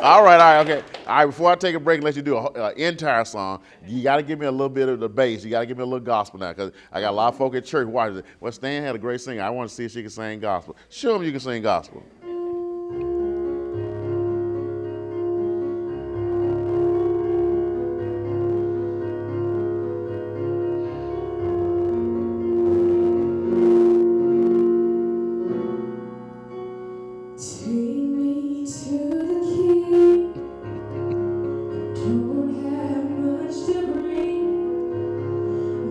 All right. All right, okay. All right, before I take a break and let you do an entire song, you got to give me a little bit of the bass. You got to give me a little gospel now, because I got a lot of folk at church watching it. Well, Stan had a great singer. I want to see if she can sing gospel. Show them you can sing gospel. Take me to the king. Don't have much to bring.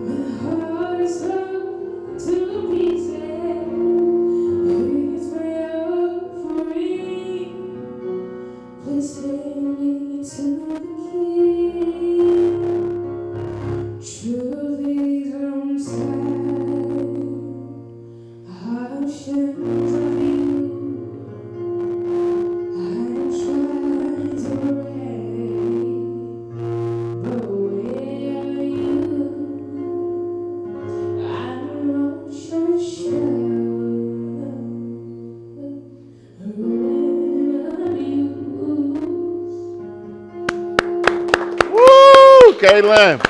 My heart is slow to pieces. It's my offering. Please take me to the king. Truth is on side. Oceans of you. I'm trying to rain, but where are you? I'm ocean Woo, Caitlin.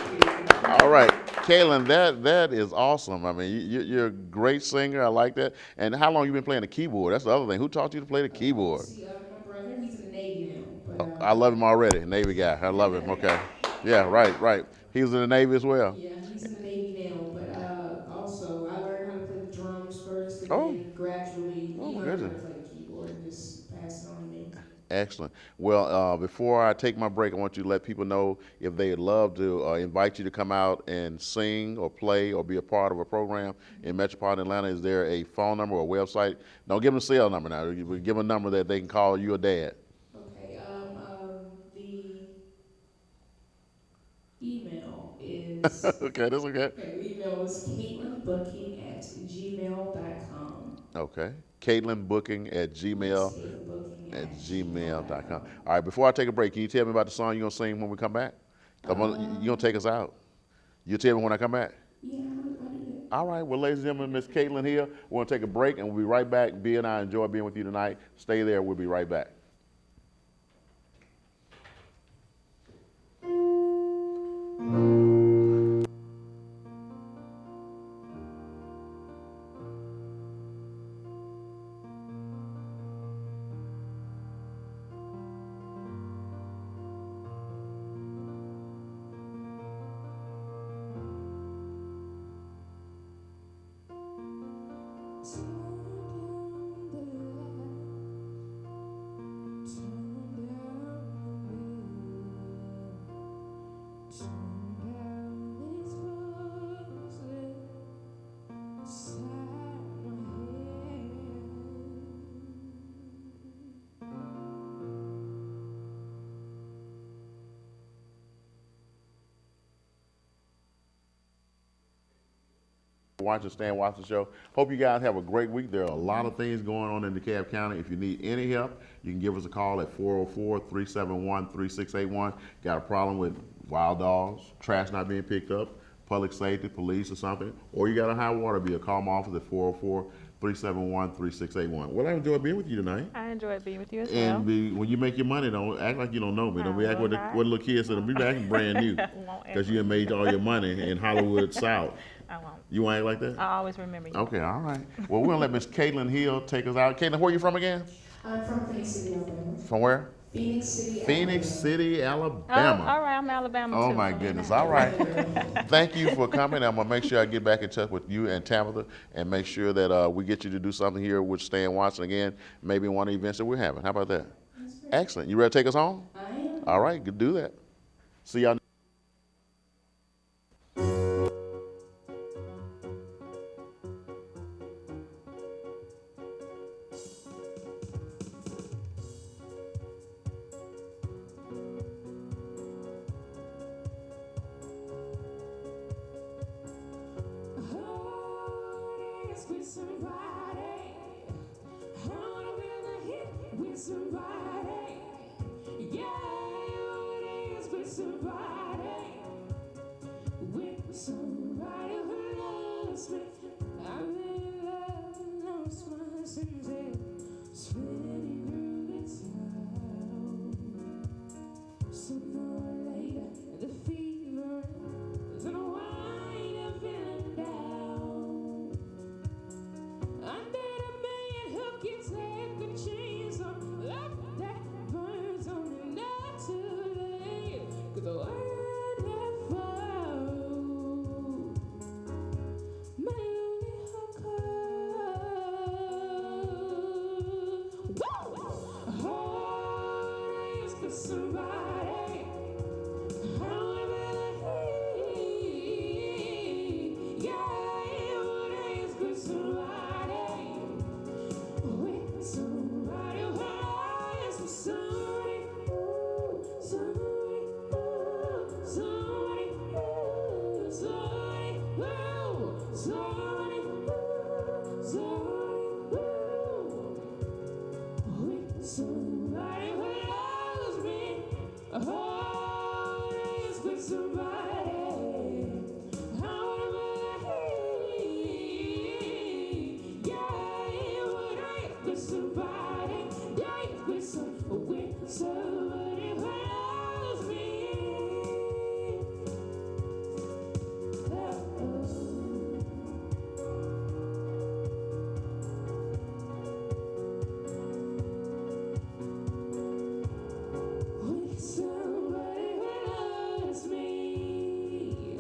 All right, Caitlin, that is awesome. I mean, you're a great singer. I like that. And how long you been playing the keyboard? That's the other thing. Who taught you to play the keyboard? See, my brother, he's in the Navy now. But, I love him already. Navy guy. I love him. Okay. Yeah, right. He was in the Navy as well. yeah, he's in the Navy now. But also, I learned how to play the drums first, and Oh. then gradually, he Oh, my learned how to goodness. play the keyboard and just pass it on to me. Excellent. Well, before I take my break, I want you to let people know if they'd love to invite you to come out and sing or play or be a part of a program in Metropolitan Atlanta. Is there a phone number or website? Don't give them a cell number now. Give them a number that they can call you or dad. Okay, the email is, Okay, that's okay. the email is CaitlinBooking@gmail.com. Okay. CaitlinBooking@gmail.com. CaitlinBooking@gmail.com. All right, before I take a break, can you tell me about the song you're going to sing when we come back? You're going to take us out. You'll tell me when I come back? Yeah, I'll do that. All right, well, ladies and gentlemen, Miss Caitlin here. We're going to take a break, and we'll be right back. B and I enjoy being with you tonight. Stay there. We'll be right back. Watch the Stan Watson Show. Hope you guys have a great week. There are a lot of things going on in DeKalb County. If you need any help, you can give us a call at 404-371-3681. Got a problem with wild dogs, trash not being picked up, public safety, police or something, or you got a high water bill, call my office at 404-371-3681. Well, I enjoyed being with you tonight. I enjoyed being with you as well. And when you make your money, don't act like you don't know me. Don't be I acting will what not. the little kids said. Be acting brand new Won't because act you have made all your money in Hollywood South. I won't. You want to act like that? I always remember you. Okay, all right. Well, we're going to let Miss Caitlin Hill take us out. Caitlin, where are you from again? I'm from Phoenix City, Alabama. From where? Phoenix City, Phoenix Alabama. City, Oh, Alabama. all right. I'm Alabama Oh too. my goodness. All right. Thank you for coming. I'm gonna make sure I get back in touch with you and Tabitha and make sure that we get you to do something here with Stan Watson again, maybe one of the events that we're having. How about that? Excellent. You ready to take us home? I am. All right, good, do that. See y'all. With somebody, I wanna feel the hit with somebody. Yeah, it is with somebody, who loves me. I'm in love and knows my sins, spinning through the town. Sooner or later, the fever is gonna wind up feeling down. Under a man who can take the chance on love that burns on and not too late. 'Cause the word that falls, my only heart cold. Heart is for somebody. I wanna be the heat. Yeah, heart is for somebody. With somebody who lies for somebody, somebody, somebody, somebody, somebody, with somebody who loves me. Always with somebody. I wanna be yeah, with somebody, yeah, with somebody who loves me. With somebody who loves me.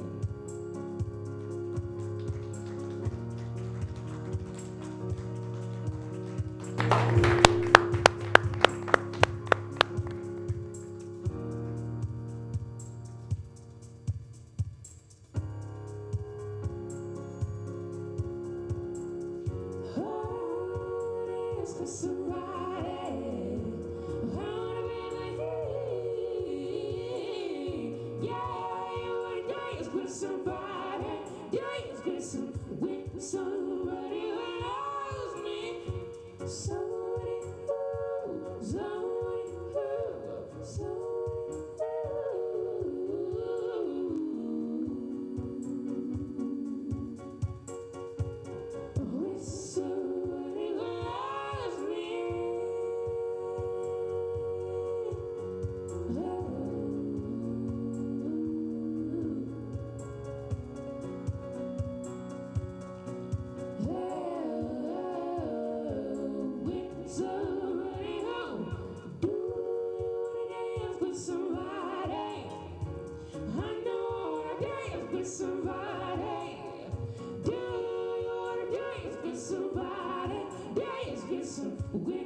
Heart is for somebody. I wanna be the heat. Yeah, you wanna dance with somebody. Dance with somebody who loves me. Somebody who, somebody who, with somebody who loves me. With somebody who do dance with somebody. I know I dance with somebody. Do you wanna dance with somebody? Dance with somebody.